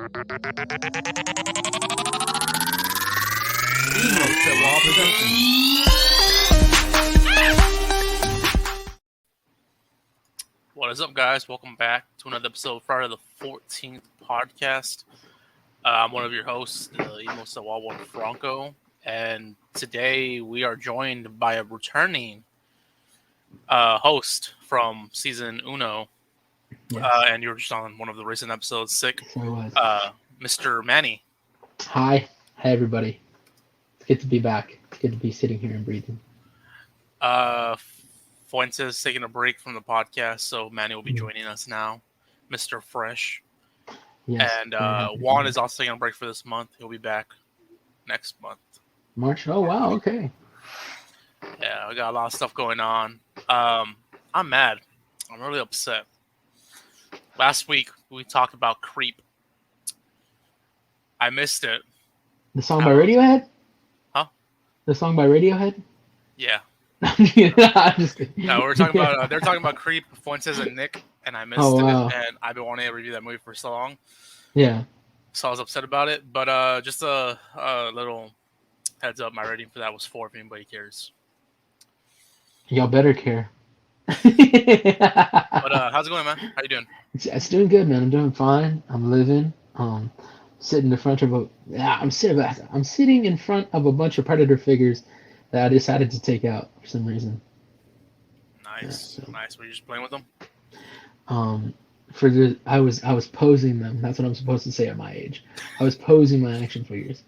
What is up, guys? Welcome back to another episode of Friday the 14th podcast. I'm one of your hosts, Emo Sawawa Franco, and today we are joined by a returning host from season Uno, and you were just on one of the recent episodes, Sick, Mr. Manny. Hi everybody. It's good to be back. It's good to be sitting here and breathing. Fuentes taking a break from the podcast, so Manny will be joining us now, Mr. Fresh. Yes, and Juan is also taking a break for this month. He'll be back next month. March? Oh, wow, okay. Yeah, we got a lot of stuff going on. I'm mad. I'm really upset. Last week, we talked about Creep. I missed it. The song by Radiohead? Huh? The song by Radiohead? Yeah. I'm just kidding. No, we're talking about. They're talking about Creep, Fuentes and Nick, and I missed it. And I've been wanting to review that movie for so long. Yeah. So I was upset about it. But just a little heads up. My rating for that was 4. If anybody cares. Y'all better care. But how's it going, man? How you doing? It's doing good, man. I'm doing fine. I'm living. Sitting in front of I'm sitting in front of a bunch of Predator figures that I decided to take out for some reason. Nice, nice. Were you just playing with them? I was posing them. That's what I'm supposed to say at my age. I was posing my action figures.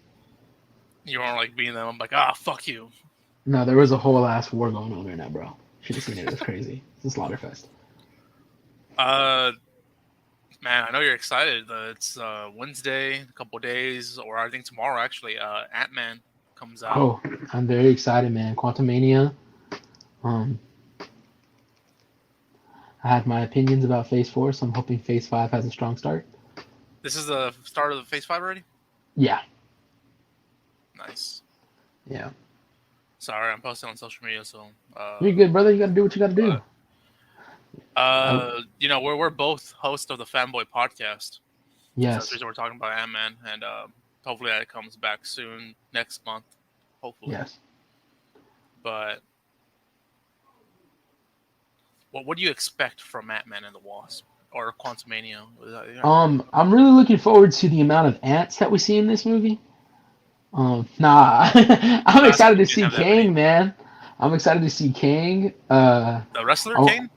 You weren't like beating them. I'm like, fuck you. No, there was a whole ass war going on right now, bro. Should have seen it. It was crazy. It's a slaughterfest. Man, I know you're excited. It's Wednesday, a couple days, or I think tomorrow actually. Ant-Man comes out. Oh, I'm very excited, man. Quantumania. I had my opinions about Phase 4, so I'm hoping Phase 5 has a strong start. This is the start of the Phase 5 already? Yeah. Nice. Yeah. Sorry, I'm posting on social media, so... You're good, brother. You got to do what you got to do. You know, we're both hosts of the Fanboy podcast. Yes. So that's the reason we're talking about Ant-Man, and hopefully that comes back soon, next month. Hopefully. Yes. But what do you expect from Ant-Man and the Wasp or Quantumania? I'm really looking forward to the amount of ants that we see in this movie. I'm excited to see Kang, man. I'm excited to see Kang. The wrestler, Kang?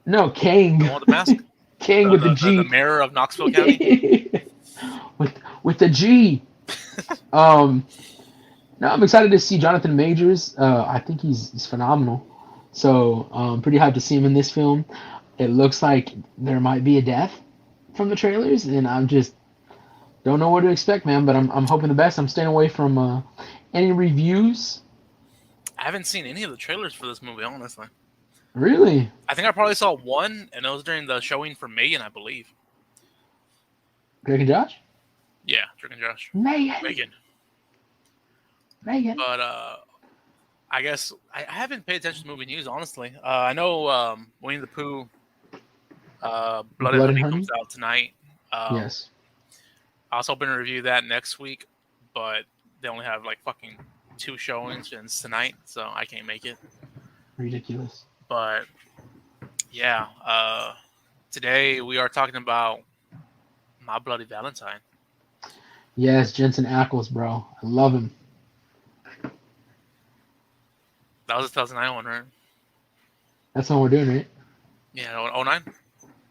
No, Kang. The one with the mask? Kang with the G. The mayor of Knoxville County? with the G. No, I'm excited to see Jonathan Majors. I think he's phenomenal. So I'm pretty hyped to see him in this film. It looks like there might be a death from the trailers, and I'm just don't know what to expect, man. But I'm hoping the best. I'm staying away from any reviews. I haven't seen any of the trailers for this movie, honestly. Really? I think I probably saw one, and it was during the showing for Megan, I believe. Drake and Josh? Yeah, Drake and Josh. Megan. But I guess I haven't paid attention to movie news, honestly. I know Winnie the Pooh, Blood and Honey comes out tonight. Yes. I was hoping to review that next week, but they only have like fucking 2 showings and it's tonight, so I can't make it. Ridiculous. But yeah, today we are talking about My Bloody Valentine. Yes, Jensen Ackles, bro. I love him. That was a 2009 one, right? That's what we're doing, right? Yeah, 09?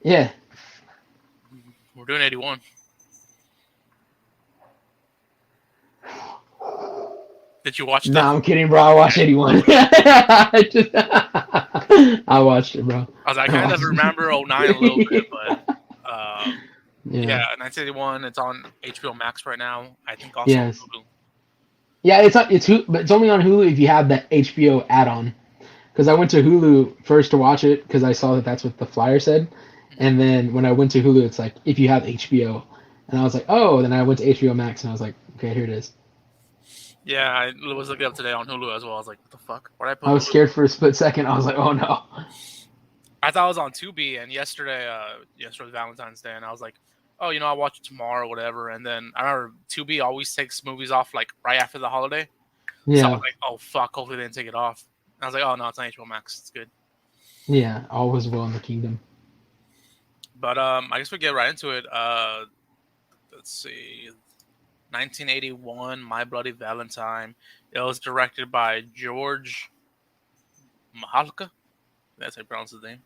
Yeah. We're doing 81. Did you watch that? No, I'm kidding, bro. I watched 81. I watched it, bro. I kind of remember 09 a little bit, but yeah, 1981. It's on HBO Max right now. I think also on Hulu. Yeah, but it's only on Hulu if you have that HBO add-on. Because I went to Hulu first to watch it because I saw that that's what the flyer said, and then when I went to Hulu, it's like if you have HBO, and I was like, oh. Then I went to HBO Max and I was like, okay, here it is. Yeah, I was looking up today on Hulu as well. I was like, what the fuck? Why did I put I was Hulu? scared for a split second. I was like, oh no. I thought it was on Tubi, and yesterday was Valentine's Day, and I was like, oh, I'll watch it tomorrow or whatever. And then I remember 2B always takes movies off like right after the holiday. So I was Yeah, like, oh fuck, hopefully they didn't take it off. And I was like, oh no, it's on HBO Max. It's good. yeah, all was well in the kingdom. But I guess we get right into it. Let's see. 1981, My Bloody Valentine. It was directed by George Mahalka. That's how you pronounce his name.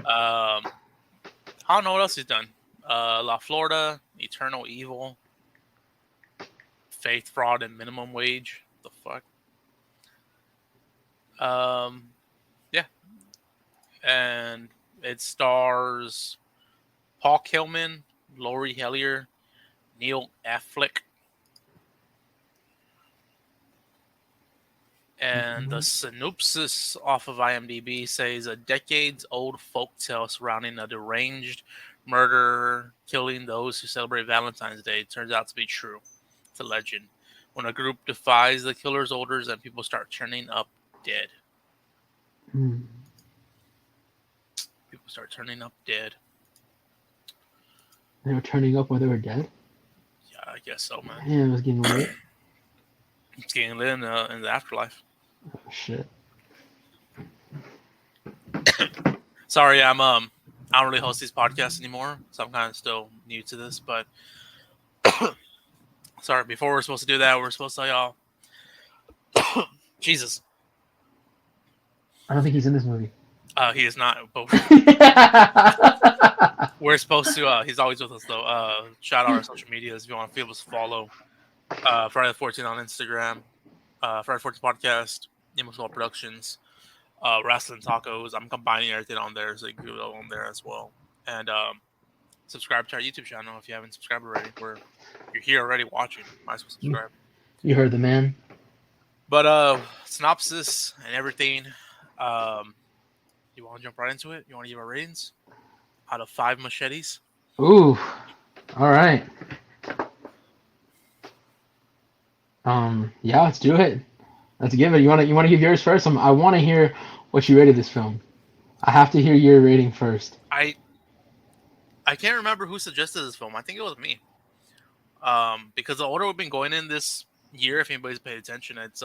I don't know what else he's done. La Florida, Eternal Evil, Faith, Fraud, and Minimum Wage. The fuck? Yeah. And it stars Paul Kilman, Laurie Hellier, Neil Affleck, and the synopsis off of IMDb says a decades-old folktale surrounding a deranged murderer killing those who celebrate Valentine's Day turns out to be true. It's a legend. When a group defies the killer's orders and people start turning up dead. Mm. People start turning up dead. They were turning up while they were dead. Yeah, I guess so, man. Yeah, it was getting lit. It's getting lit in the afterlife. Oh, shit. Sorry, I don't really host these podcasts anymore, so I'm kind of still new to this. But sorry, before we're supposed to do that, we're supposed to tell y'all. Jesus, I don't think he's in this movie. he is not. But we're supposed to. He's always with us though. Shout out our social medias if you want to feel us follow. Friday the 14th on Instagram. Friday the 14th podcast. Small Productions. Wrestling Tacos. I'm combining everything on there, so you can go on there as well. And subscribe to our YouTube channel if you haven't subscribed already. You're here already watching. Might as well subscribe. You heard the man. But synopsis and everything. You want to jump right into it? You want to give our ratings out of 5 machetes? Ooh. All right. Yeah, let's do it. Let's give it. You want to give yours first? I want to hear what you rated this film. I have to hear your rating first. I can't remember who suggested this film. I think it was me. Because the order we've been going in this year, if anybody's paid attention, it's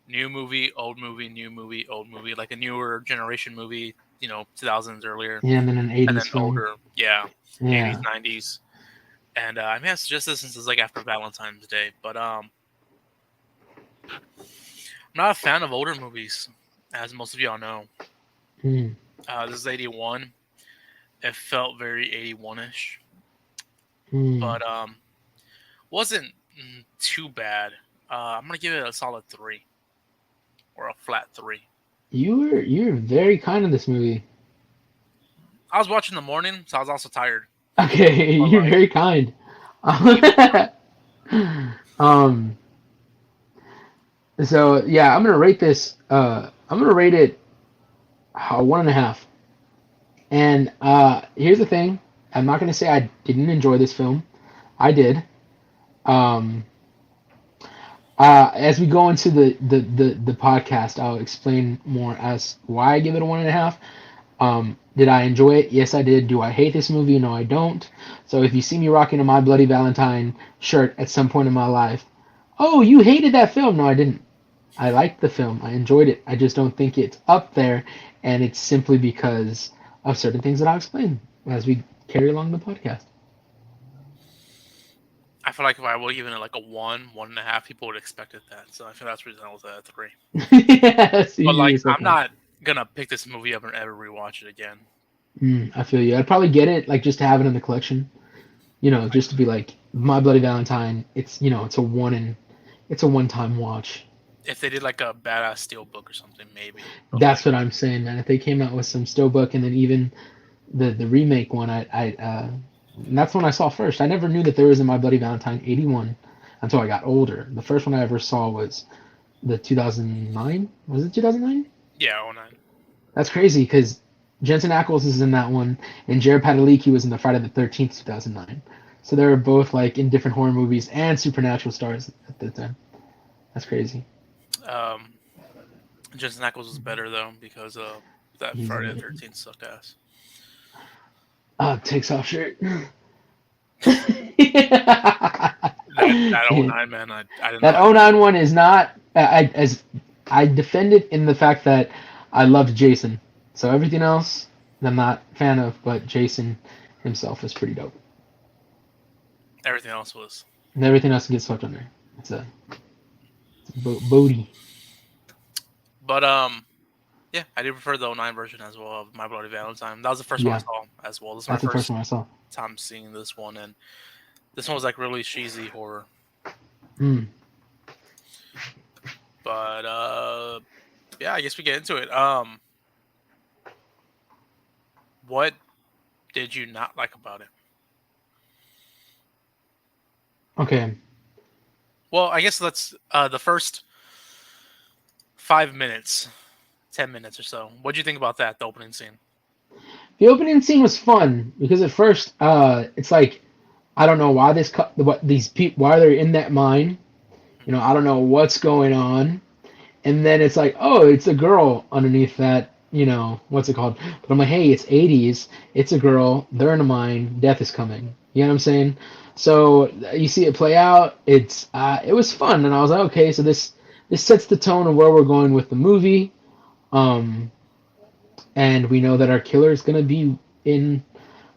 new movie, old movie, new movie, old movie, like a newer generation movie, 2000s earlier. Yeah, and then an 80s and then film. older, yeah, Yeah. 80s, 90s. And I mean, I suggest this since it's like after Valentine's Day, but I'm not a fan of older movies, as most of y'all know. Hmm. This is 81. It felt very 81-ish, Hmm. but wasn't too bad. I'm gonna give it a solid 3 or a flat 3. You're very kind in this movie. I was watching in the morning, so I was also tired. Okay, you're very kind. So yeah, I'm gonna rate this. I'm gonna rate it 1.5. And here's the thing: I'm not gonna say I didn't enjoy this film. I did. As we go into the podcast, I'll explain more as why I give it a 1.5. Did I enjoy it? Yes, I did. Do I hate this movie? No, I don't. So if you see me rocking a My Bloody Valentine shirt at some point in my life, oh, you hated that film. No, I didn't. I liked the film. I enjoyed it. I just don't think it's up there, and it's simply because of certain things that I'll explain as we carry along the podcast. I feel like if I would have given it like a 1.5, people would have expected that. So I feel that's the reason I was at 3. Yes, But like, I'm not gonna pick this movie up and ever rewatch it again. I feel you. I'd probably get it like just to have it in the collection. Just to be like My Bloody Valentine. It's it's a one-time watch. If they did like a badass steelbook or something, maybe. But that's what I'm saying, man. If they came out with some steelbook and then even the remake one, that's when I saw first. I never knew that there was a My Bloody Valentine 81 until I got older. The first one I ever saw was the 2009. Was it 2009? Yeah, 09. That's crazy because Jensen Ackles is in that one, and Jared Padalecki was in the Friday the 13th 2009. So they were both like in different horror movies and supernatural stars at the time. That's crazy. Jensen Ackles was better though because that Friday the 13th sucked ass. Takes off shirt. That '09 man, I did That not. '09 one is not as I defend it in the fact that I loved Jason. So everything else I'm not a fan of, but Jason himself is pretty dope. Everything else was. And everything else gets swept under. It's a booty. But yeah, I do prefer the '09 version as well of My Bloody Valentine. That was the first one I Yeah, saw as well. This is my that's the first first one I saw. time seeing this one, and this one was like really cheesy horror. Mm. But yeah, I guess we get into it. What did you not like about it? Okay. Well, I guess let's the first 5 minutes, 10 minutes or so. What do you think about that? The opening scene. The opening scene was fun because at first, it's like I don't know why what these people why they're in that mine. You know, I don't know what's going on. And then it's like, oh, it's a girl underneath that. You know, what's it called? But I'm like, hey, it's '80s. It's a girl. They're in a mine. Death is coming. You know what I'm saying? So you see it play out. It was fun, and I was like, okay, so this sets the tone of where we're going with the movie. Um, and we know that our killer is gonna be in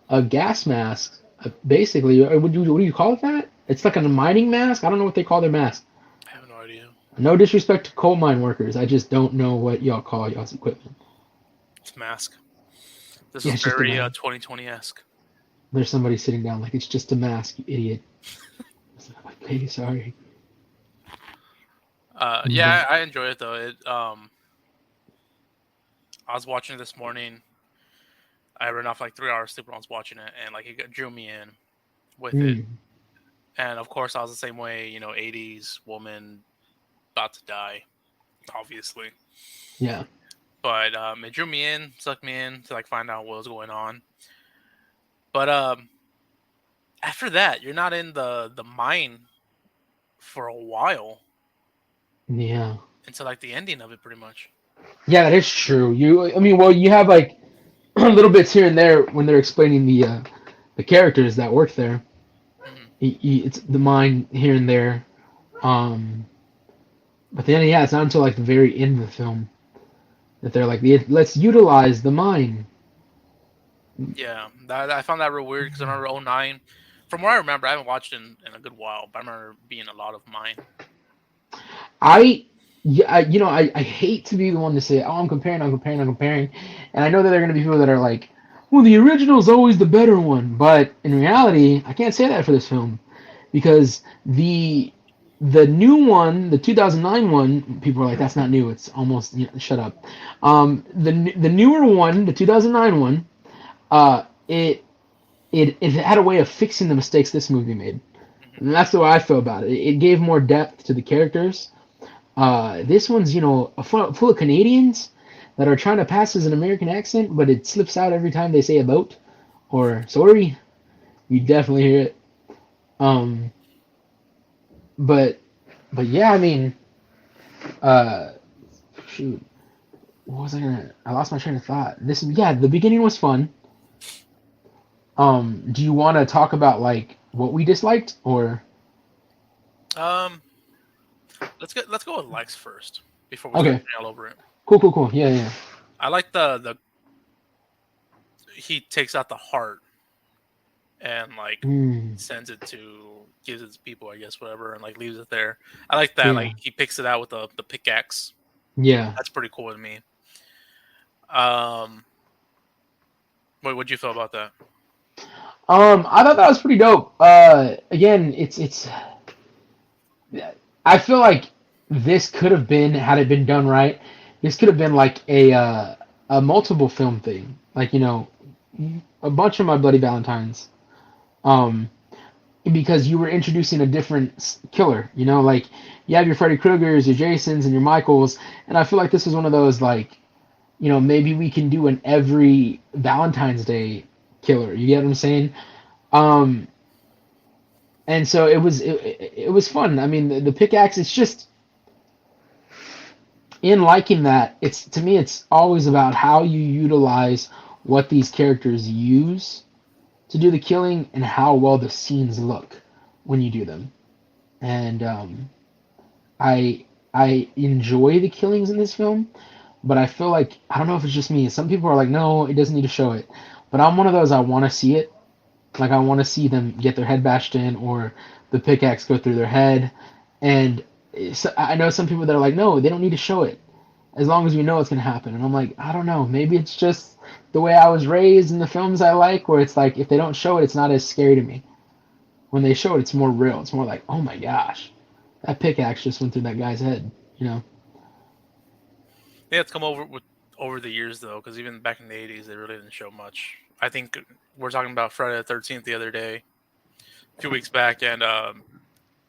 a gas mask, basically. What do you call it that? It's like a mining mask. I don't know what they call their mask. I have no idea. No disrespect to coal mine workers. I just don't know what y'all call y'all's equipment. It's Mask. This Yeah, was it's just a very mask. 2020 esque. There's somebody sitting down like it's just a mask, you idiot. Okay, sorry. Yeah, But I enjoy it though. I was watching it this morning. I ran off like 3 hours sleep when I was watching it, and like drew me in with it. mm, And of course, I was the same way. You know, '80s woman about to die, obviously. yeah. But it drew me in, sucked me in to like find out what was going on. But after that, you're not in the mine for a while Yeah. until like the ending of it, pretty much. Yeah, that is true. I mean, well, you have like little bits here and there when they're explaining the characters that work there. Hmm. It's the mine here and there. Um, but then, yeah, it's not until like the very end of the film that they're like, let's utilize the mine. Yeah, I found that real weird because I remember '09. From what I remember, I haven't watched it in a good while, but I remember being a lot of mine. I, yeah, I hate to be the one to say, oh, I'm comparing. And I know that there are going to be people that are like, well, the original is always the better one. But in reality, I can't say that for this film because the new one, the 2009 one, people are like, that's not new. It's almost, shut up. The newer one, the 2009 one, it had a way of fixing the mistakes this movie made. Hmm. And that's the way I feel about it. It gave more depth to the characters. This one's, full of Canadians that are trying to pass as an American accent, but it slips out every time they say a boat or sorry. You definitely hear it. Um, but, but yeah, I mean, uh, shoot, what was I gonna? I lost my train of thought. Yeah, the beginning was fun. Do you want to talk about like what we disliked or? Um, let's go with Lex first before we start Okay, going all over it. cool. Yeah, yeah. I like the he takes out the heart and like Mm, sends it to gives it to people, I guess, whatever, and like leaves it there. I like that. yeah, Like he picks it out with the pickaxe. yeah. That's pretty cool with me. Um, what'd you feel about that? I thought that was pretty dope. Again, it's. I feel like this could have been, had it been done right, this could have been like a multiple film thing. Like a bunch of My Bloody Valentines. Um, because you were introducing a different killer. Like you have your Freddy Kruegers, your Jasons, and your Michaels, and I feel like this was one of those like, maybe we can do an every Valentine's Day killer. You get what I'm saying? Um, and so it was fun. I mean, the pickaxe. It's just in liking that. It's to me, it's always about how you utilize what these characters use. to do the killing and how well the scenes look when you do them. And I I enjoy the killings in this film, but I feel like I don't know if it's just me. Some people are like, no, it doesn't need to show it, but I'm one of those. I want to see it. Like I want to see them get their head bashed in or the pickaxe go through their head. And I know some people that are like, no, they don't need to show it as long as we know it's gonna happen. And I'm like, I don't know. Maybe it's just the way I was raised in the films I like, where it's like if they don't show it, it's not as scary to me. When they show it, it's more real. It's more like, oh my gosh, that pickaxe just went through that guy's head. You know? Yeah, it's come over the years though, because even back in the '80s, they really didn't show much. I think we're talking about Friday the 13th the other day, a few weeks back, and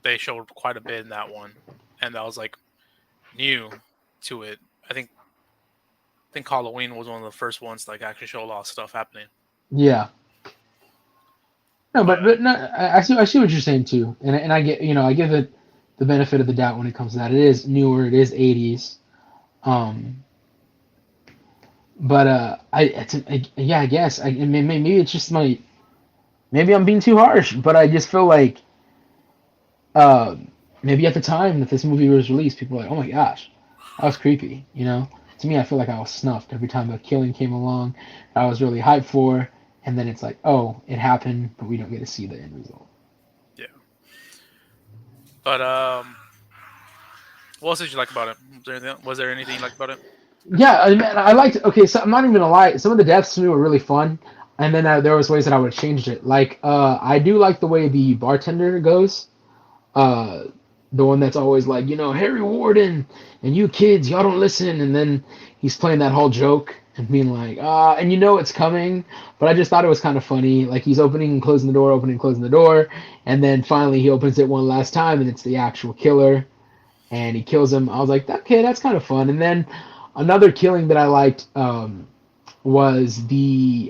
they showed quite a bit in that one, and that was like new to it. I think Halloween was one of the first ones to like actually show a lot of stuff happening. Yeah. No, But but no, I see what you're saying too, and I get I give it the benefit of the doubt when it comes to that. It is newer, it is '80s, um, but yeah, I guess maybe it's just maybe I'm being too harsh, but I just feel like uh, maybe at the time that this movie was released, people were like, oh my gosh, that was creepy, you know. To me, I feel like I was snuffed every time a killing came along that I was really hyped for, and then it's like, oh, it happened, but we don't get to see the end result. yeah, but what else did you like about it? Was there anything you liked about it? Yeah, man, I liked. Okay, so I'm not even gonna lie. Some of the deaths to me were really fun, and then there was ways that I would have changed it. Like, I do like the way the bartender goes. Uh, the one that's always like, Harry Warden and you kids, y'all don't listen, and then he's playing that whole joke and being like, and it's coming. But I just thought it was kind of funny. Like he's opening and closing the door, opening and closing the door, and then finally he opens it one last time, and it's the actual killer, and he kills him. I was like, okay, that's kind of fun. And then another killing that I liked was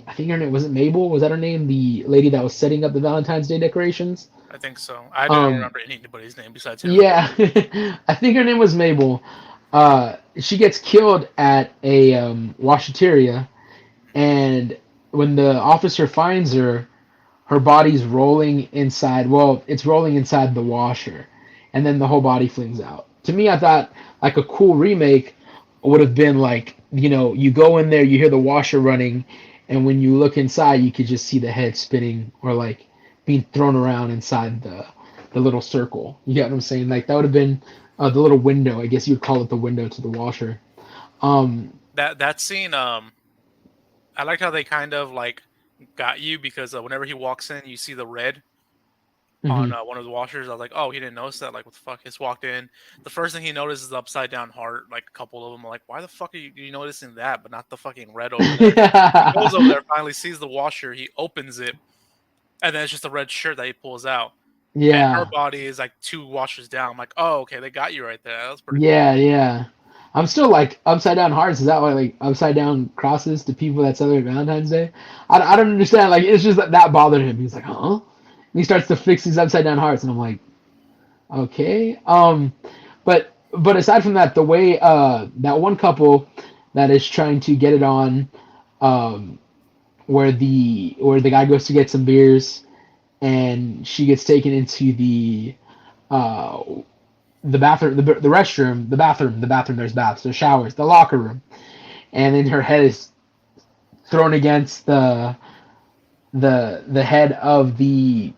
I think her name was it Mabel? Was that her name? The lady that was setting up the Valentine's Day decorations. I think so. I don't Um, remember anybody's name besides him. yeah, I think her name was Mabel. She gets killed at a washateria, and when the officer finds her, her body's rolling inside. Well, it's rolling inside the washer, and then the whole body flings out. To me, I thought like a cool remake would have been like, you go in there, you hear the washer running, and when you look inside, you could just see the head spinning or like being thrown around inside the little circle. You get what I'm saying? Like that would have been the little window. I guess you'd call it the window to the washer. Um, That scene, I liked how they kind of like got you because whenever he walks in, you see the red on mhm. one of the washers. I was like, oh, he didn't notice that. Like, what the fuck? He's walked in. The first thing he notices is the upside down heart. Like a couple of them are like, why the fuck are you noticing that, but not the fucking red over there? He goes over there, finally sees the washer. He opens it, and then it's just a red shirt that he pulls out. And her Yeah, body is like two washers down. I'm like, oh, okay, they got you right there. That was pretty cool. yeah. I'm still like upside down hearts. Is that why like upside down crosses to people that celebrate Valentine's Day? I don't understand. Like it's just that bothered him. He's like, huh? And he starts to fix these upside down hearts, and I'm like, okay. But aside from that, the way that one couple that is trying to get it on, um, where the guy goes to get some beers, and she gets taken into uh the bathroom, the restroom, the bathroom. There's baths, there's showers, the locker room, and then her head is thrown against the head of the.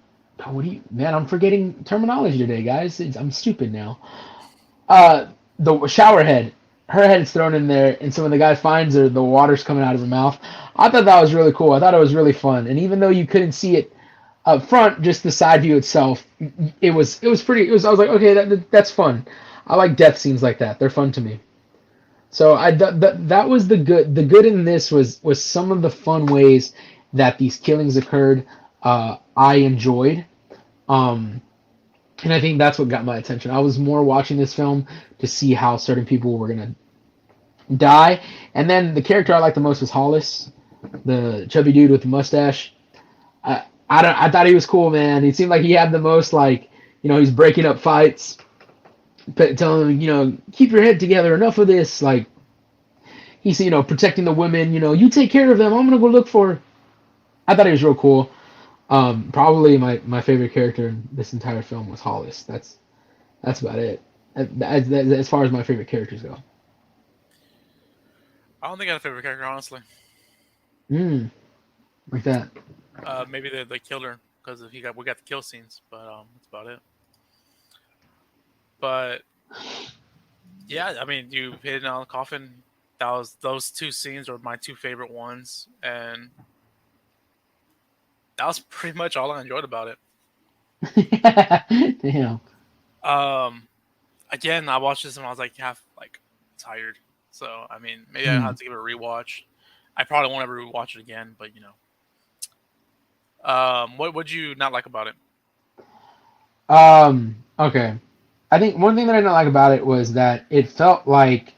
What do you, man? I'm forgetting terminology today, guys. I'm stupid now. The shower head. Her head is thrown in there, and so when the guy finds her, the water's coming out of her mouth. I thought that was really cool. I thought it was really fun, and even though you couldn't see it up front, just the side view itself, it was pretty. I was like, okay, that's fun. I like death scenes like that. They're fun to me. So that was the good. The good in this was some of the fun ways that these killings occurred. I enjoyed. Um, and I think that's what got my attention. I was more watching this film to see how certain people were gonna die, and then the character I liked the most was Hollis, the chubby dude with the mustache. I thought he was cool, man. He seemed like he had the most like, he's breaking up fights, telling them, keep your head together. Enough of this. Like he's protecting the women. You take care of them. I'm gonna go look for her. I thought he was real cool. Probably my favorite character in this entire film was Hollis. That's about it. As far as my favorite characters go. I don't think I had a favorite character, honestly. Mm, like that. Maybe the killer because we got the kill scenes, but that's about it. But yeah, I mean, you hit it on the coffin. That was those two scenes were my two favorite ones, and that was pretty much all I enjoyed about it. Damn. Um, Again, I watched this and I was like half like tired. So I mean, maybe I have Mm. to give it a rewatch. I probably won't ever rewatch it again, but you know. What would you not like about it? Okay. I think one thing that I didn't like about it was that it felt like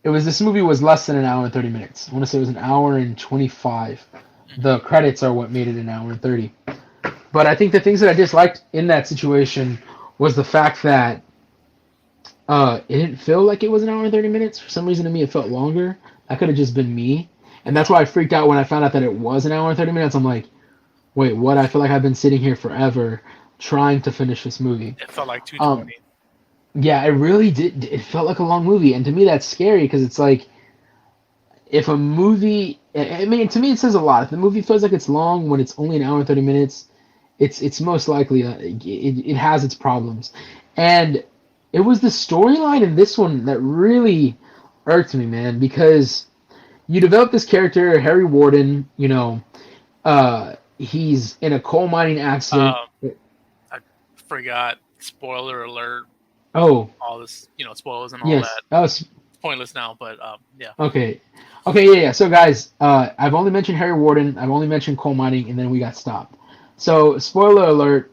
this movie was less than an hour and 30 minutes. I want to say it was an hour and 25. Hmm. The credits are what made it an hour and 30. But I think the things that I disliked in that situation was the fact that it didn't feel like it was an hour and 30 minutes. For some reason to me it felt longer. That could have just been me. And that's why I freaked out when I found out that it was an hour and 30 minutes. I'm like, wait, what? I feel like I've been sitting here forever trying to finish this movie. It felt like Um, 220. yeah, it really did. It felt like a long movie, and to me that's scary because it's like if a movie. I mean, to me it says a lot. If the movie feels like it's long when it's only an hour and 30 minutes, it's most likely it has its problems, and it was the storyline in this one that really irked me, man, because you develop this character Harry Warden. He's in a coal mining accident. Um, I forgot. Spoiler alert! Oh, All this, spoilers and all yes. that. That was It's pointless now, but yeah. okay. Okay, yeah, yeah. So, guys, I've only mentioned Harry Warden. I've only mentioned coal mining, and then we got stopped. So, spoiler alert.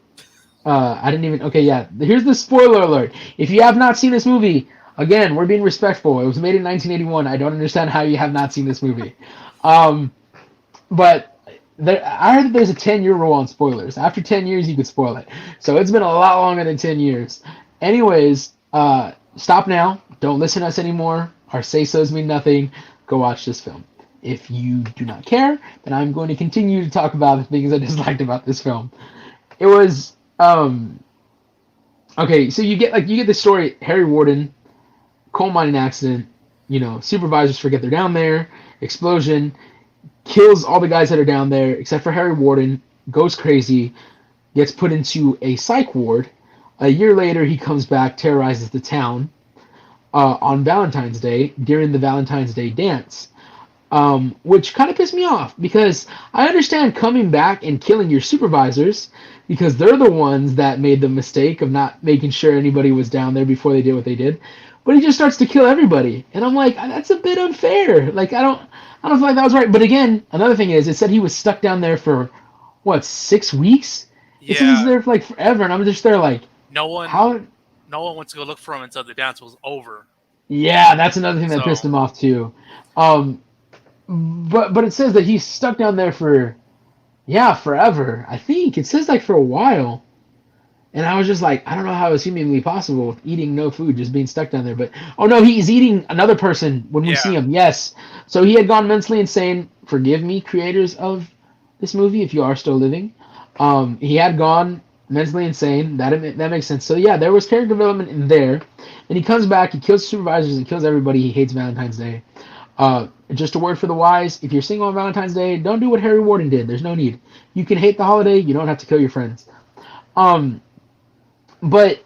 I didn't even. Okay, yeah. Here's the spoiler alert. If you have not seen this movie, again, we're being respectful. It was made in 1981. I don't understand how you have not seen this movie. Um, but I heard that there's a 10-year rule on spoilers. After 10 years, you could spoil it. So it's been a lot longer than 10 years. Anyways, stop now. Don't listen to us anymore. Our say-sos mean nothing. Go watch this film. If you do not care, then I'm going to continue to talk about the things I disliked about this film. It was okay. So you get the story. Harry Warden, coal mining accident. Supervisors forget they're down there. Explosion kills all the guys that are down there except for Harry Warden. Goes crazy. Gets put into a psych ward. A year later, he comes back, terrorizes the town on Valentine's Day during the Valentine's Day dance, which kind of pissed me off because I understand coming back and killing your supervisors because they're the ones that made the mistake of not making sure anybody was down there before they did what they did. But he just starts to kill everybody, and I'm like, that's a bit unfair. Like I don't feel like that was right. But again, another thing is, it said he was stuck down there for what 6 weeks. It says Yeah, he's there for like forever, and I'm just there like, no one, how? no one went to go look for him until the dance was over. Yeah, that's another thing that pissed So him off too. Um, but it says that he's stuck down there for yeah forever. I think it says like for a while, and I was just like, I don't know how it's humanly possible with eating no food, just being stuck down there. But oh no, he's eating another person when we yeah, see him. Yes, so he had gone mentally insane. Forgive me, creators of this movie, if you are still living. He had gone mentally insane. That makes sense. So yeah, there was character development in there. And he comes back, he kills supervisors, and kills everybody. He hates Valentine's Day. Just a word for the wise: if you're single on Valentine's Day, don't do what Harry Warden did. There's no need. You can hate the holiday. You don't have to kill your friends. Um, but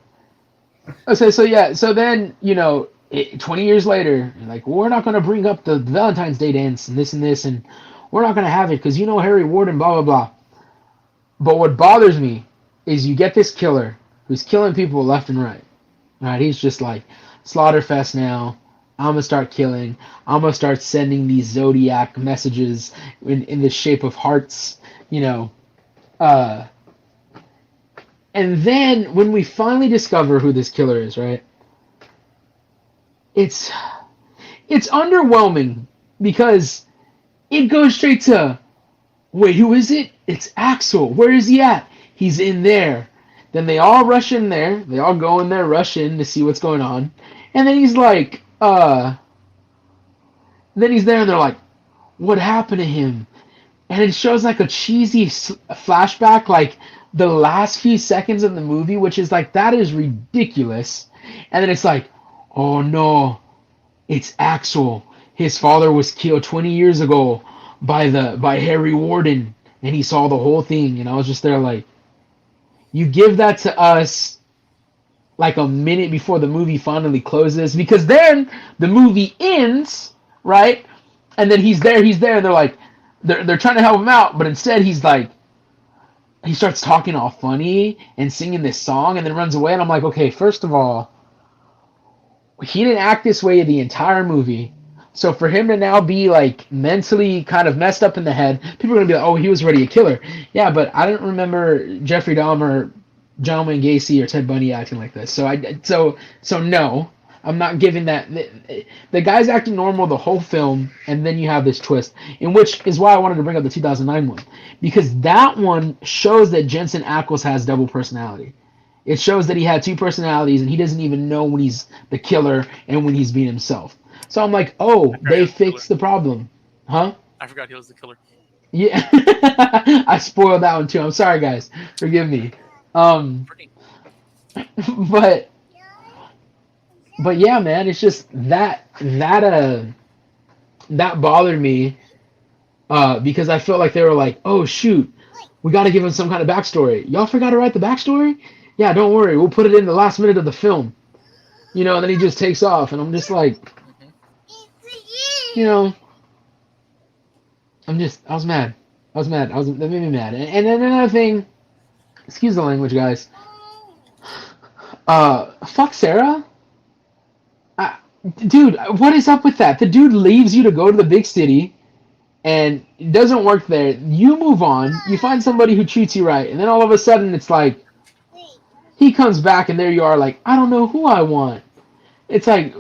okay, so yeah, so then 20 years later, like we're not gonna bring up the Valentine's Day dance and this, and we're not gonna have it because Harry Warden, blah blah blah. But what bothers me is you get this killer who's killing people left and right. Right? He's just like Slaughterfest now. I'm gonna start killing. I'm gonna start sending these zodiac messages in the shape of hearts. You know. Uh, and then when we finally discover who this killer is, right? It's it's underwhelming because it goes straight to wait, who is it? It's Axel. Where is he at? He's in there. Then they all rush in there. They all go in there, rush in to see what's going on. And then he's like, then he's there and they're like, what happened to him? and it shows like a cheesy flashback, like the last few seconds of the movie, which is like that is ridiculous. And then it's like, oh no, it's Axel. His father was killed 20 years ago by Harry Warden, and he saw the whole thing. And I was just there like, you give that to us like a minute before the movie finally closes, because then the movie ends, right? And then he's there, and they're like, they're trying to help him out, but instead he's like, he starts talking all funny and singing this song, and then runs away. And I'm like, okay, first of all, he didn't act this way the entire movie. So for him to now be like mentally kind of messed up in the head, people are gonna be like, "Oh, he was already a killer." Yeah, but I don't remember Jeffrey Dahmer, John Wayne Gacy, or Ted Bundy acting like this. So no, I'm not giving that. The guy's acting normal the whole film, and then you have this twist, in which is why I wanted to bring up the 2009 one, because that one shows that Jensen Ackles has double personality. It shows that he had two personalities, and he doesn't even know when he's the killer and when he's being himself. So I'm like, oh, they fixed the problem. Huh? I forgot he was the killer. Yeah. I spoiled that one too. I'm sorry, guys. Forgive me. But yeah, man, it's just that bothered me, because I felt like they were like, oh shoot, we got to give him some kind of backstory. Y'all forgot to write the backstory? Yeah, don't worry, we'll put it in the last minute of the film. And then he just takes off, and I'm just like, you know, I was mad. That made me mad. And then another thing, excuse the language, guys. Fuck Sarah. Dude, what is up with that? The dude leaves you to go to the big city, and it doesn't work there. You move on. You find somebody who treats you right, and then all of a sudden it's like he comes back, and there you are, like, I don't know who I want. It's like,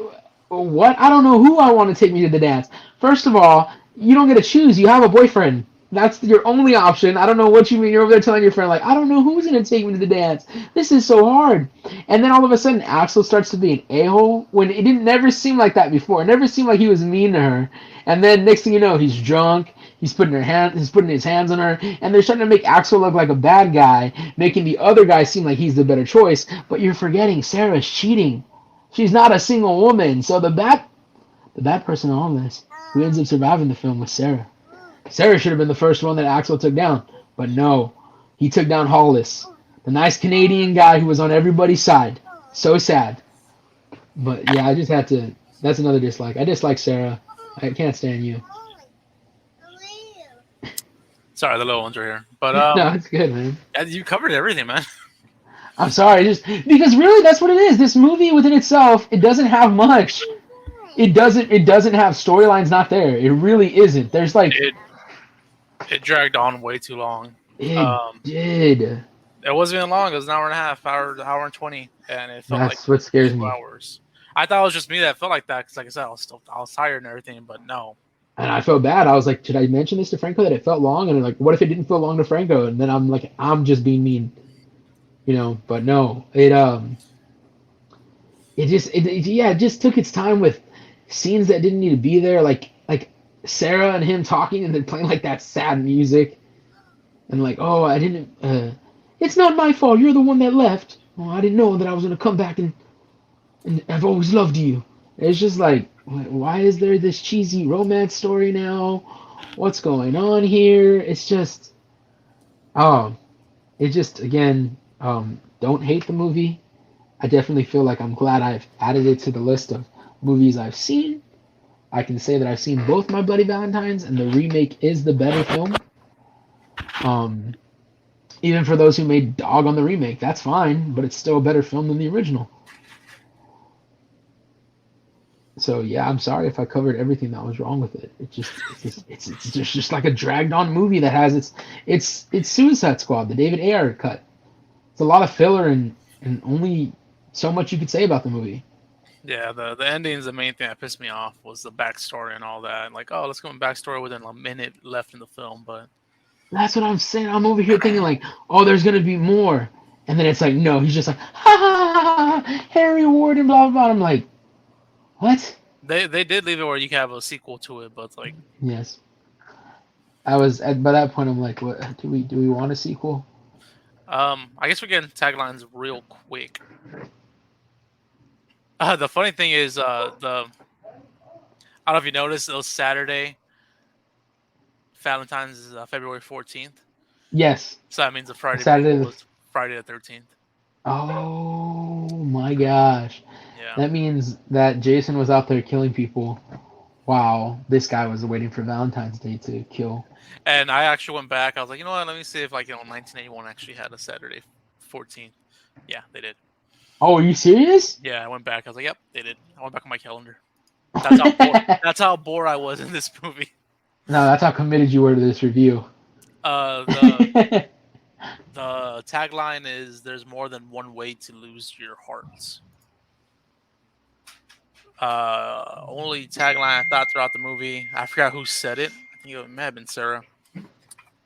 what? I don't know who I want to take me to the dance. First of all, you don't get to choose. You have a boyfriend. That's your only option. I don't know what you mean. You're over there telling your friend, like, I don't know who's going to take me to the dance. This is so hard. And then all of a sudden, Axel starts to be an a-hole when it didn't never seem like that before. It never seemed like he was mean to her. And then next thing you know, he's drunk. He's putting his hands on her, and they're starting to make Axel look like a bad guy, making the other guy seem like he's the better choice. But you're forgetting Sarah's cheating. She's not a single woman. So the bad person in all this who ends up surviving the film was Sarah. Sarah should have been the first one that Axel took down, but no, he took down Hollis, the nice Canadian guy who was on everybody's side. So sad. But yeah, I just had to. That's another dislike. I dislike Sarah. I can't stand you. Sorry, the little ones are here. But No, it's good, man. you covered everything, man. I'm sorry, just because really that's what it is. This movie within itself, it doesn't have much. It doesn't have storylines not there. It really isn't. There's like it dragged on way too long. It did. It wasn't even long. It was an hour and a half, hour and 20, and it felt That's like what scares 2 me. hours. I thought it was just me that felt like that because, like I said, I was tired and everything, but no. And I felt bad. I was like, should I mention this to Franco that it felt long? And I'm like, what if it didn't feel long to Franco? And then I'm like, I'm just being mean, But no, it just took its time with scenes that didn't need to be there, like Sarah and him talking and then playing like that sad music, and like, oh, I didn't. It's not my fault. You're the one that left. Oh, I didn't know that I was gonna come back and I've always loved you. It's just like, why is there this cheesy romance story now? What's going on here? It's just, again, don't hate the movie. I definitely feel like I'm glad I've added it to the list of movies I've seen. I can say that I've seen both My Bloody Valentines, and the remake is the better film. Even for those who made dog on the remake, that's fine, but it's still a better film than the original. So yeah, I'm sorry if I covered everything that was wrong with it. It's just like a dragged on movie that has it's Suicide Squad, the David Ayer cut. It's a lot of filler and only so much you could say about the movie. Yeah, the ending is the main thing that pissed me off was the backstory and all that. And like, oh, let's go in backstory within a minute left in the film, but that's what I'm saying. I'm over here thinking like, oh, there's gonna be more, and then it's like, no, he's just like, ha ha ha, ha Harry Warden, blah blah blah. I'm like, what? They did leave it where you can have a sequel to it, but it's like, yes, I was by that point. I'm like, what do we want a sequel? I guess we're getting taglines real quick. The funny thing is, I don't know if you noticed, it was Saturday. Valentine's is February 14th. Yes, So that means the Friday Saturday. before was Friday the 13th. Oh my gosh, Yeah. that means that Jason was out there killing people. Wow, this guy was waiting for Valentine's Day to kill. And I actually went back. I was like, you know what? Let me see if 1981 actually had a Saturday 14th. Yeah, they did. Oh, are you serious? Yeah, I went back. I was like, yep, they did. I went back on my calendar. That's how bored. No, That's how bored I was in this movie. that's how committed you were to this review. Uh, the the tagline is "There's more than one way to lose your hearts." Only tagline I thought throughout the movie. I forgot who said it. I think it may have been Sarah.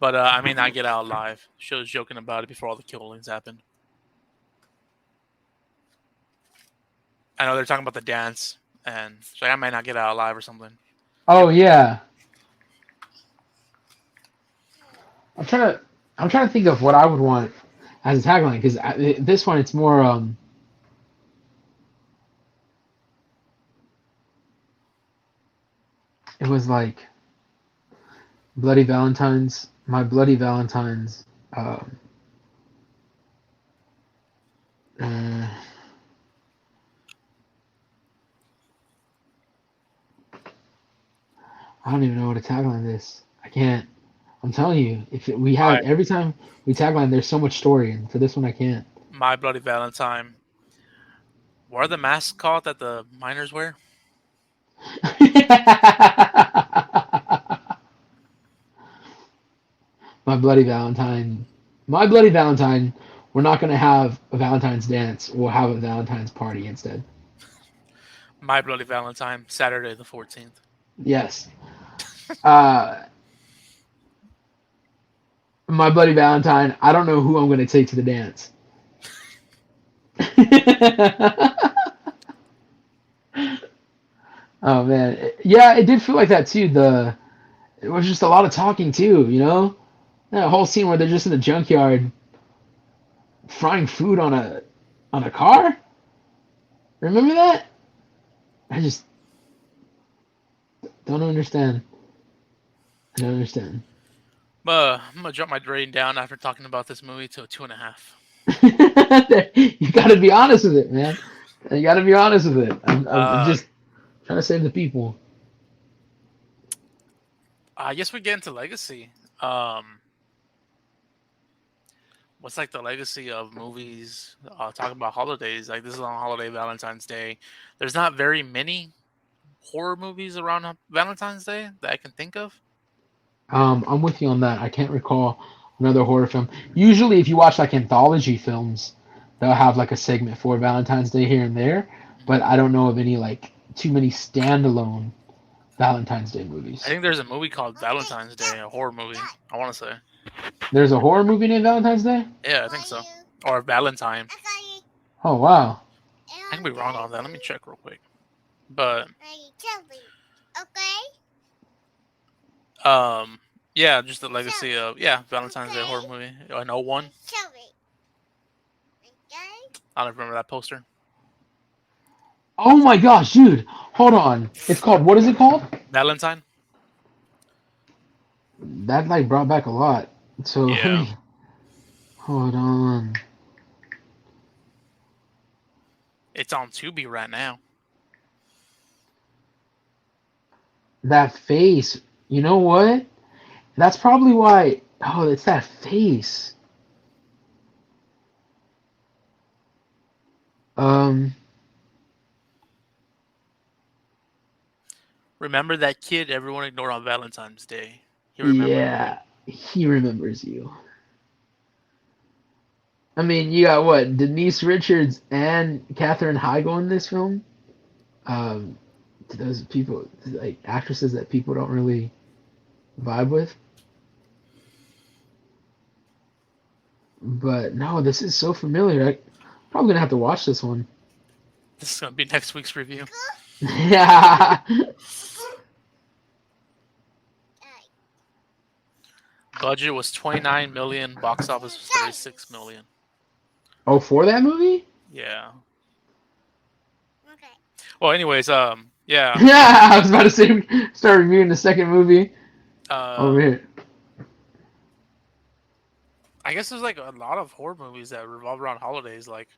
But I may not get out alive. She was joking about it before all the killings happened. I know they're talking about the dance, and she's like, I might not get out alive or something. Oh yeah. I'm trying to think of what I would want as a tagline because this one it's more it was like Bloody Valentine's, my Bloody Valentine's. Uh, I don't even know what to tagline this. I can't. I'm telling you, we have My every time we tagline, there's so much story, and for this one, I can't. My Bloody Valentine. What are the masks called that the miners wear? My Bloody Valentine. My Bloody Valentine. We're not gonna have a Valentine's dance. We'll have a Valentine's party instead. My Bloody Valentine, Saturday the 14th. Yes. Uh, my Bloody Valentine. I don't know who I'm gonna take to the dance. Oh man, yeah, it did feel like that too. It was just a lot of talking too, you know. That whole scene where they're just in the junkyard frying food on a car. Remember that? I just don't understand. I don't understand. I'm gonna drop my rating down after talking about this movie to a 2.5. You got to be honest with it, man. You got to be honest with it. I'm Uh, just trying to save the people. I guess we get into legacy. Um, what's like the legacy of movies? Talking about holidays. Like this is on holiday Valentine's Day. There's not very many horror movies around Valentine's Day that I can think of. I'm with you on that. I can't recall another horror film. Usually, if you watch like anthology films, they'll have like a segment for Valentine's Day here and there. But I don't know of any like too many standalone Valentine's Day I movies. think there's a movie called Valentine's Day, a horror movie. I want to say. There's a horror movie named Valentine's Day? Yeah, I think so. Or Valentine. Oh wow. I can be wrong on that. Let me check real quick. But yeah, just the legacy of Valentine's Day horror movie in '01. I don't remember that poster. Oh my gosh, dude. Hold on. It's called what is it called? Valentine. That like brought back a lot. So let Yeah. me hold on. It's on Tubi right now. That face. You know what? That's probably why. Oh, it's that face. Um, Remember that kid everyone ignored on Valentine's Day? He remembered you. yeah, he remembers you. I mean, you got what? Denise Richards and Katherine Heigl in this film. Um, to those people, like actresses that people don't really vibe with. But no, this is so familiar. I'm probably gonna have to watch this one. This is gonna be next week's review. Yeah. Budget was 29 million. Box office was 36 million. Oh, for that movie? Yeah. Well, anyways, yeah. Yeah, I was about to say start reviewing the second movie over here. I guess there's like a lot of horror movies that revolve around holidays. Like,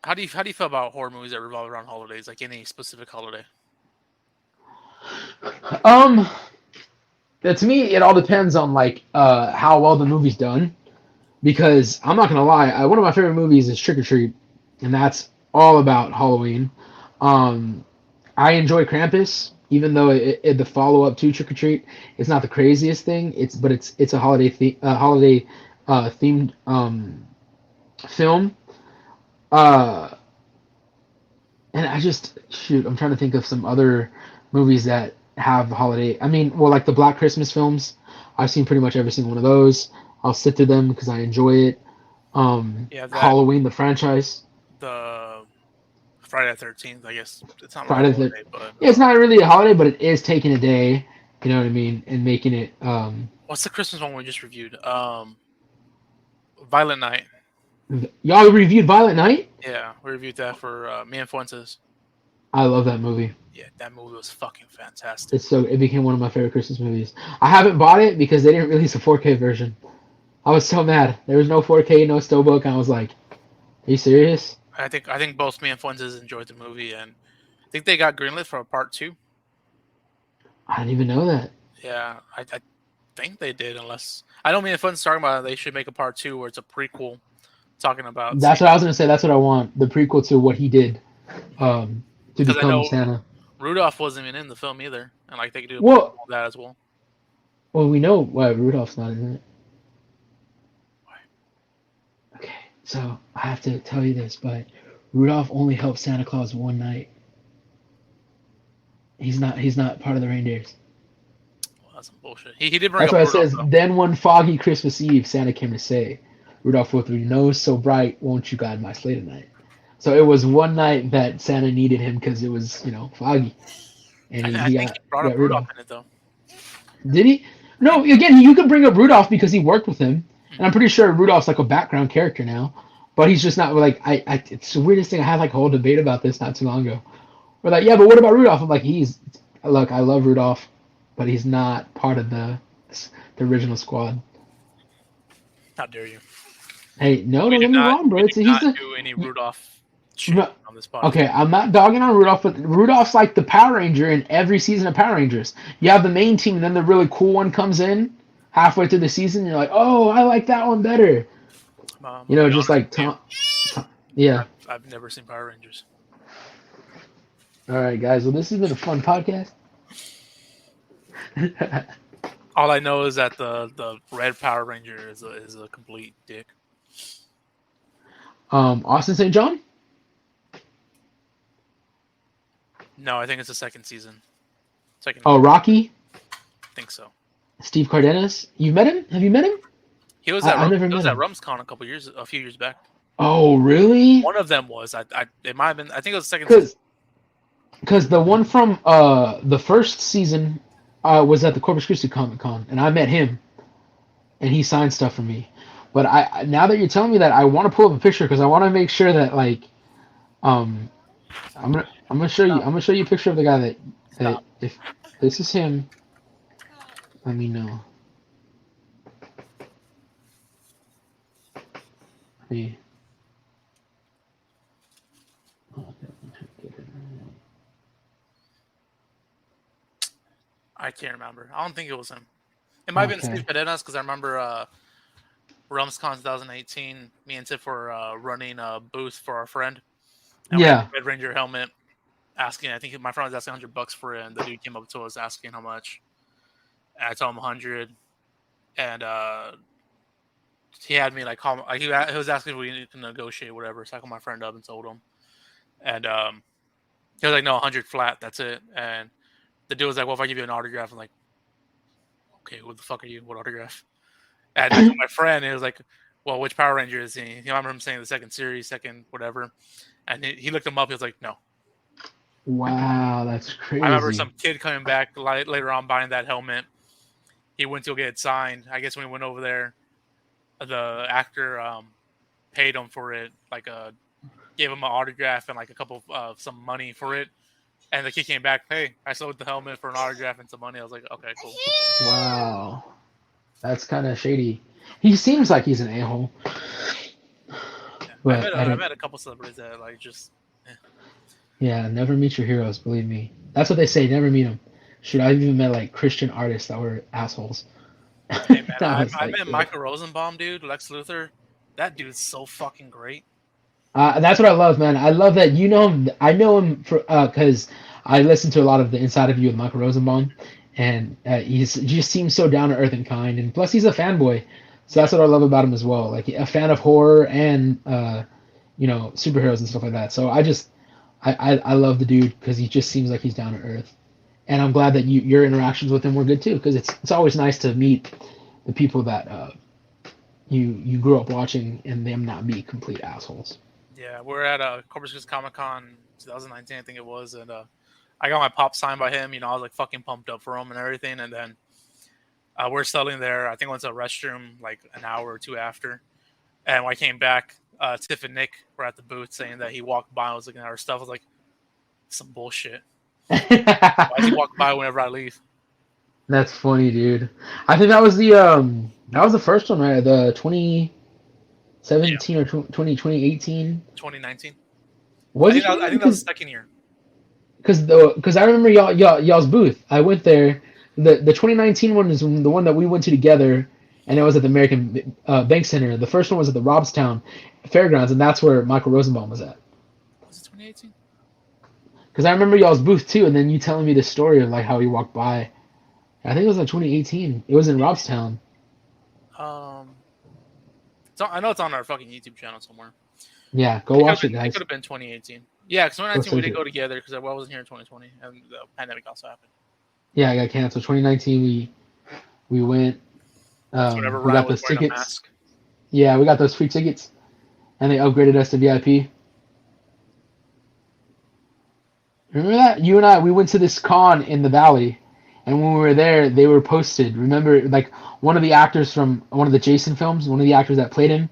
how do you feel about horror movies that revolve around holidays? Like any specific holiday? Um, to me, it all depends on like how well the movie's done. Because I'm not gonna lie, one of my favorite movies is Trick or Treat, and that's all about Halloween. Um, I enjoy Krampus, even though the follow up to Trick or Treat, it's not the craziest thing. It's a holiday themed film. Uh, and I just shoot, I'm trying to think of some other movies that have holiday. I mean, well, like the Black Christmas films. I've seen pretty much every single one of those. I'll sit through them because I enjoy it. Yeah, that Halloween, the franchise. the Friday the 13th. I guess it's not really a Friday the holiday, but Yeah, it's not really a holiday, but it is taking a day. You know what I mean, and making it. What's the Christmas one we just reviewed? Violent Night. Y'all reviewed Violent Night. Yeah, we reviewed that for me and Fuentes. I love that movie. Yeah, that movie was fucking fantastic. It became one of my favorite Christmas movies. I haven't bought it because they didn't release a 4K version. I was so mad. There was no 4K, no Steelbook, and I was like, "Are you serious?" I think both me and Fuentes enjoyed the movie, and I think they got greenlit for a part 2. I didn't even know that. Yeah, I think they did. Unless I know me and Fuentes talking about it, they should make a part 2 where it's a prequel talking about. That's what I was gonna say. That's what I want. The prequel to what he did, to Because I become know Santa. Rudolph wasn't even in the film either, and like they could do Well, that as well. well, we know why Rudolph's not in it. Okay, so I have to tell you this, but Rudolph only helped Santa Claus one night. He's not part of the reindeers. Well, that's some bullshit. He did bring That's up why it Rudolph says, though. then one foggy Christmas Eve, Santa came to say, Rudolph with your nose so bright, won't you guide my sleigh tonight? So it was one night that Santa needed him because it was, foggy. And I think he brought up Rudolph in it though. Did he? No, again, you could bring up Rudolph because he worked with him. And I'm pretty sure Rudolph's like a background character now. But he's just not like, it's the weirdest thing. I had like a whole debate about this not too long ago. We're like, yeah, but what about Rudolph? I'm like, look, I love Rudolph, but he's not part of the original squad. How dare you? Hey, no, don't get me wrong, bro. We did not do any Rudolph shit on this podcast. Okay, I'm not dogging on Rudolph, but Rudolph's like the Power Ranger in every season of Power Rangers. You have the main team, and then the really cool one comes in halfway through the season. And you're like, oh, I like that one better. Just like Tom. Yeah. I've never seen Power Rangers. All right, guys. Well, this has been a fun podcast. All I know is that the red Power Ranger is a complete dick. Austin St. John? No, I think it's the second season. Oh, Rocky? I think so. Steve Cardenas? You met him? Have you met him? He was at RumsCon a few years back. Oh, really? One of them was. It might have been. I think it was the second season. Because the one from the first season was at the Corpus Christi Comic Con, and I met him, and he signed stuff for me. But now that you're telling me that, I want to pull up a picture because I want to make sure that I'm gonna show you a picture of the guy that if this is him, let me know. Hey. I can't remember. I don't think it was him. It might have been Steve Cardenas because I remember RumsCon 2018. Me and Tiff were running a booth for our friend. And we had a Red Ranger helmet. Asking, I think my friend was asking $100 for it, and the dude came up to us asking how much. And I told him 100, and he had me like call. He was asking if we needed to negotiate whatever. So I called my friend up and told him, and he was like, "No, 100 flat. That's it." And the dude was like, "Well, if I give you an autograph," I'm like, "Okay, what the fuck are you? What autograph?" And I told my friend, and he was like, "Well, which Power Ranger is he?" I remember him saying the second series, second whatever, and he looked him up. He was like, "No." Wow, that's I remember crazy. some kid coming back later on buying that helmet. He went to go get it signed. I guess when he went over there, the actor paid him for it, like gave him an autograph and like a couple of some money for it. And the kid came back, hey, I sold the helmet for an autograph and some money. I was like, okay, cool. Wow, that's kind of shady. He seems like he's an a-hole, Yeah, but I I didn't. met a couple celebrities that like just Yeah, never meet your heroes. Believe me, that's what they say. Never meet them. Shoot, I've even met like Christian artists that were assholes. hey man, I was I like, met Michael Rosenbaum, dude, Lex Luthor. That dude's so fucking great. that's what I love, man. I love that you know him. I know him for because I listened to a lot of the Inside of You with Michael Rosenbaum, and he just seems so down to earth and kind. And plus, he's a fanboy, so Yeah, that's what I love about him as well. Like a fan of horror and superheroes and stuff like that. So I love the dude because he just seems like he's down to earth. And I'm glad that your interactions with him were good too, because it's always nice to meet the people that you grew up watching and them not be complete assholes. yeah. We're at Corpus Christi Comic Con 2019, I think it was, and I got my pop signed by him. You know, I was like fucking pumped up for him and everything. And then we're selling there. I think I went to a restroom like an hour or two after. And when I came back, Tiff and Nick were at the booth saying that he walked by and was looking at our stuff. I was like, some bullshit. Why is he walking by whenever I leave? That's funny, dude. I think that was the first one, right? The Yeah, 2017 or 2018. 2019. Was it I 2019? think that was the second year. Because I remember y'all's booth. I went there. The 2019 one is the one that we went to together, and it was at the American Bank Center. The first one was at the Robstown Fairgrounds, and that's where Michael Rosenbaum was at. Was it 2018? Because I remember y'all's booth too, and then you telling me the story of like how he walked by. I think it was like 2018. It was in Robstown. Um, I know it's on our fucking YouTube channel somewhere. Yeah, go watch it, It guys. could have been 2018. Yeah, because Go 2019 we search did it. go together because I wasn't here in 2020 and the pandemic also happened. Yeah, I got canceled. 2019, we went. That's whenever We Ryan got was those wearing a tickets. mask. Yeah, we got those free tickets, and they upgraded us to VIP. Remember that? You and I, we went to this con in the valley, and when we were there, they were posted. Remember, like one of the actors from one of the Jason films, one of the actors that played him,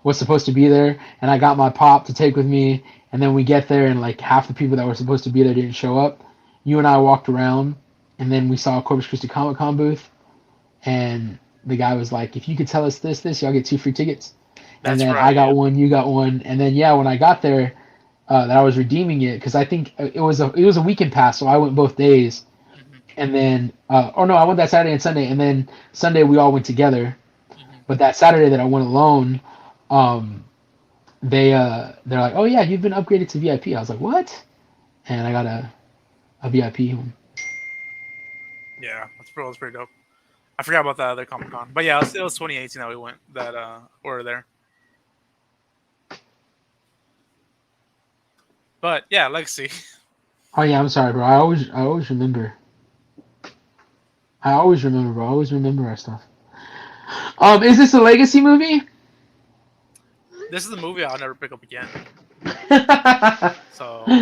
was supposed to be there, and I got my pop to take with me. And then we get there, and like half the people that were supposed to be there didn't show up. You and I walked around, and then we saw a Corpus Christi Comic Con booth, and the guy was like, "If you could tell us this, y'all get two free tickets." And That's then right. I Yeah. got one, you got one, and then yeah, when I got there, that I was redeeming it because I think it was a weekend pass, so I went both days, hmm and then oh no, I went that Saturday and Sunday, and then Sunday we all went together. hmm But that Saturday that I went alone, um, they're like, oh yeah, you've been upgraded to VIP. I was like, what? And I got a VIP one. Yeah, that was pretty dope. I forgot about that other Comic Con, but yeah, it was 2018 that we went. That we were there. But yeah, Legacy. Oh yeah, I'm sorry, bro. I always remember. I always remember, bro. I always remember our stuff. Is this a legacy movie? This is a movie I'll never pick up again. So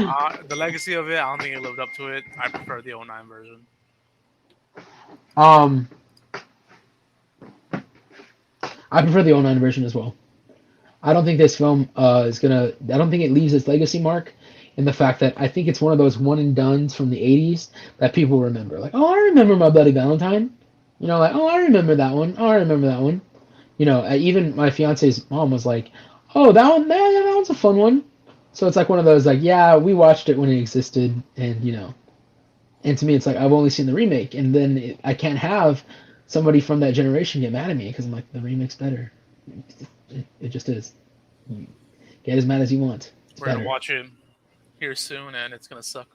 the legacy of it, I don't think it lived up to it. I prefer the '09 version. um, I prefer the '09 version as well. I don't think this film is gonna. I don't think it leaves its legacy mark in the fact that I think it's one of those one and dones from the '80s that people remember. Like, oh, I remember My Bloody Valentine. You know, like, oh, I remember that one. Oh, I remember that one. You know, even my fiance's mom was like, oh, that one's a fun one. So it's like one of those like, yeah, we watched it when it existed, and you know, and to me, it's like I've only seen the remake, and then I can't have somebody from that generation get mad at me because I'm like the remake's better. It just is. Get as mad as you want. It's We're gonna better. watch it here soon, and it's gonna suck.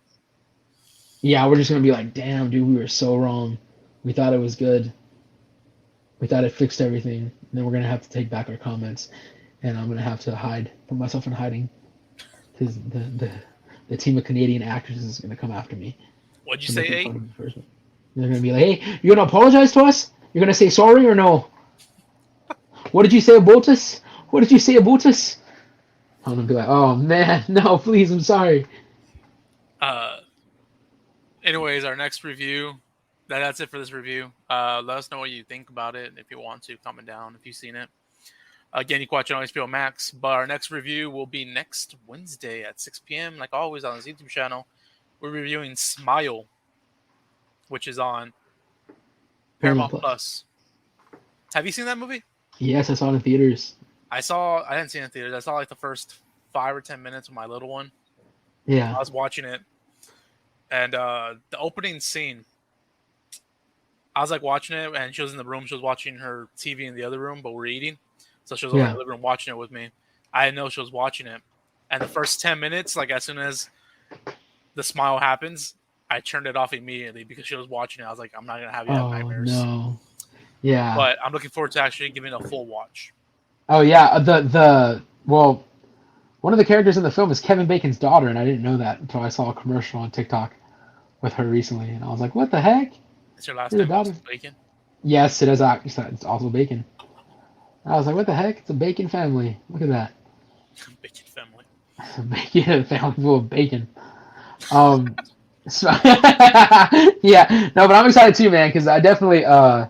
Yeah, we're just gonna be like, damn, dude, we were so wrong. We thought it was good. We thought it fixed everything. And then we're gonna have to take back our comments, and I'm gonna have to put myself in hiding, because the team of Canadian actors is gonna come after me What'd you for say, making fun eight? of the first one. They're gonna be like, hey, you're gonna apologize to us? You're gonna say sorry or no? What did you say about us? What did you say about us? I'm gonna be like, oh man, no, please, I'm sorry. Uh, anyways, our next review. That's it for this review. Let us know what you think about it. If you want to, comment down if you've seen it. Again, you can watch it on HBO Max. But our next review will be next Wednesday at 6 p.m. Like always on this YouTube channel. We're reviewing Smile, which is on Paramount Paramount Plus. Plus. Have you seen that movie? Yes, I saw it in theaters. I didn't see it in theaters. I saw like the first 5 or 10 minutes with my little one. Yeah. I was watching it, and the opening scene, I was like watching it, and she was in the room. She was watching her TV in the other room, but we're eating, so she was in Yeah. the living room watching it with me. I didn't know she was watching it, and the first 10 minutes, like as soon as the smile happens, I turned it off immediately because she was watching it. I was like, I'm not gonna have you have Oh nightmares. no. Yeah. But I'm looking forward to actually giving it a full watch. Oh yeah. The well, one of the characters in the film is Kevin Bacon's daughter, and I didn't know that until I saw a commercial on TikTok with her recently, and I was like, what the heck? Is your last You're the name daughter? also Bacon? Yes, it is. It's also Bacon. I was like, what the heck? It's a Bacon family. Look at that. Bacon family. Bacon family full of bacon. So, yeah, no, but I'm excited too, man, because I definitely, I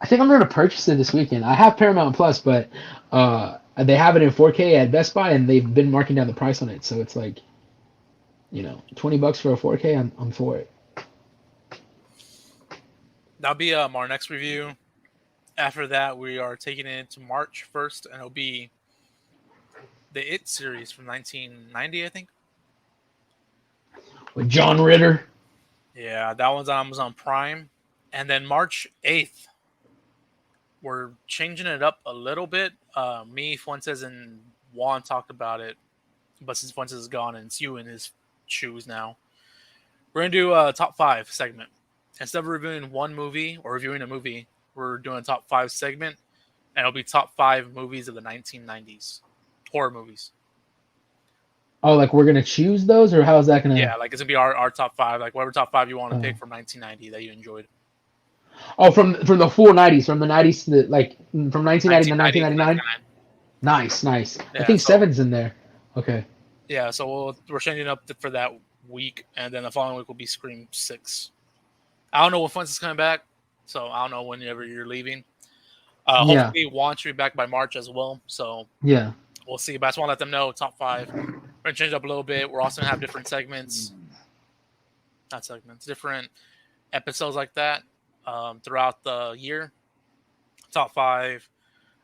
think I'm going to purchase it this weekend. I have Paramount Plus, but they have it in 4K at Best Buy, and they've been marking down the price on it. So it's like, $20 for a 4K. I'm for it. That'll be our next review. After that, we are taking it to March 1st, and it'll be the It series from 1990, I think. With John Ritter. Yeah, that one's on Amazon Prime. And then March 8th, we're changing it up a little bit. Me, Fuentes, and Juan talked about it, but since Fuentes is gone and it's you in his shoes now, we're going to do a top 5 segment. Instead of reviewing one movie or reviewing a movie, we're doing a top 5 segment, and it'll be top 5 movies of the 1990s, horror movies. Oh, like we're gonna choose those, or how is that gonna? Yeah, like it's gonna be our top 5, like whatever top 5 you want to pick from 1990 that you enjoyed. Oh, from the full '90s, from the '90s to from 1990 to 1990 to 1999. 1999. Nice, nice. I Yeah, think so Seven's in there. Okay. yeah, so we're changing up for that week, and then the following week will be Scream 6. I don't know when Fuentes is coming back, so I don't know whenever you're leaving. Yeah. Hopefully, Juan should be back by March as well. So Yeah. we'll see. But I just want to let them know top 5. We're gonna change it up a little bit. We're also gonna have different segments, not segments, different episodes like that throughout the year. Top 5.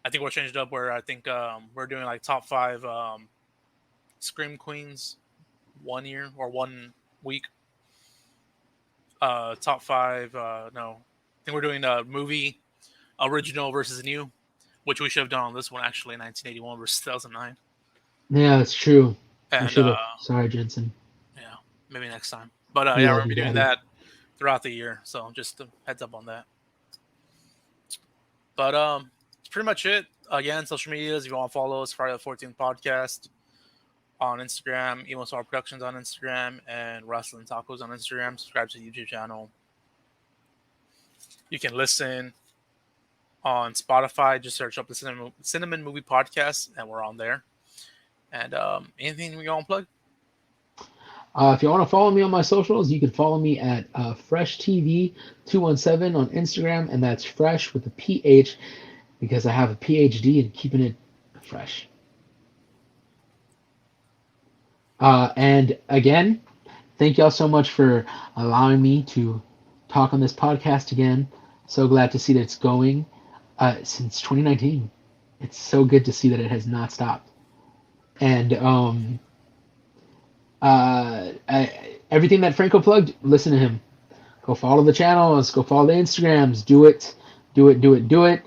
I think we'll change it up where I think we're doing like top 5 Scream Queens 1 year or 1 week. Top 5. No, I think we're doing a movie original versus new, which we should have done on this one actually, 1981 versus 2009. Yeah, that's true. We And should have. Sorry, Jensen. yeah, maybe next time. But We yeah, we're love gonna you, be doing Daddy. that throughout the year. So just a heads up on that. But it's pretty much it. Again, social medias. If you want to follow us, Friday the 14th podcast on Instagram, Emo Star Productions on Instagram, and Wrestling Tacos on Instagram. Subscribe to the YouTube channel. You can listen on Spotify. Just search up the Cine-Men Movie Podcast, and we're on there. And anything you want to plug? If you want to follow me on my socials, you can follow me at FreshTV217 on Instagram, and that's fresh with a PH because I have a PhD in keeping it fresh. And again, thank y'all so much for allowing me to talk on this podcast again. So glad to see that it's going since 2019. It's so good to see that it has not stopped. And everything that Franco plugged, listen to him. Go follow the channels. Go follow the Instagrams. Do it. Do it. Do it. Do it.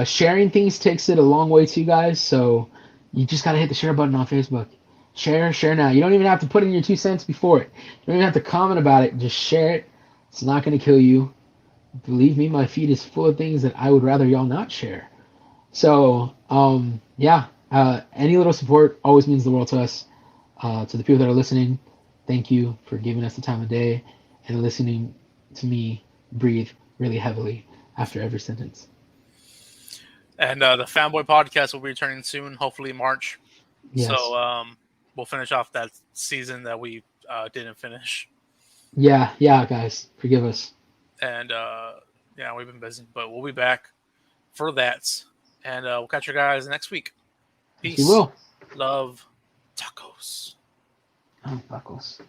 Sharing things takes it a long way too, guys. So you just gotta hit the share button on Facebook. Share now. You don't even have to put in your 2 cents before it. You don't even have to comment about it. Just share it. It's not gonna kill you. Believe me, my feed is full of things that I would rather y'all not share. So yeah. Any little support always means the world to us. To the people that are listening, thank you for giving us the time of day and listening to me breathe really heavily after every sentence. And the Fanboy Podcast will be returning soon, hopefully March. Yes. So we'll finish off that season that we didn't finish. Yeah, guys, forgive us. And yeah, we've been busy, but we'll be back for that. And we'll catch you guys next week. Yes, we Peace, will. love, tacos. Oh, buckles.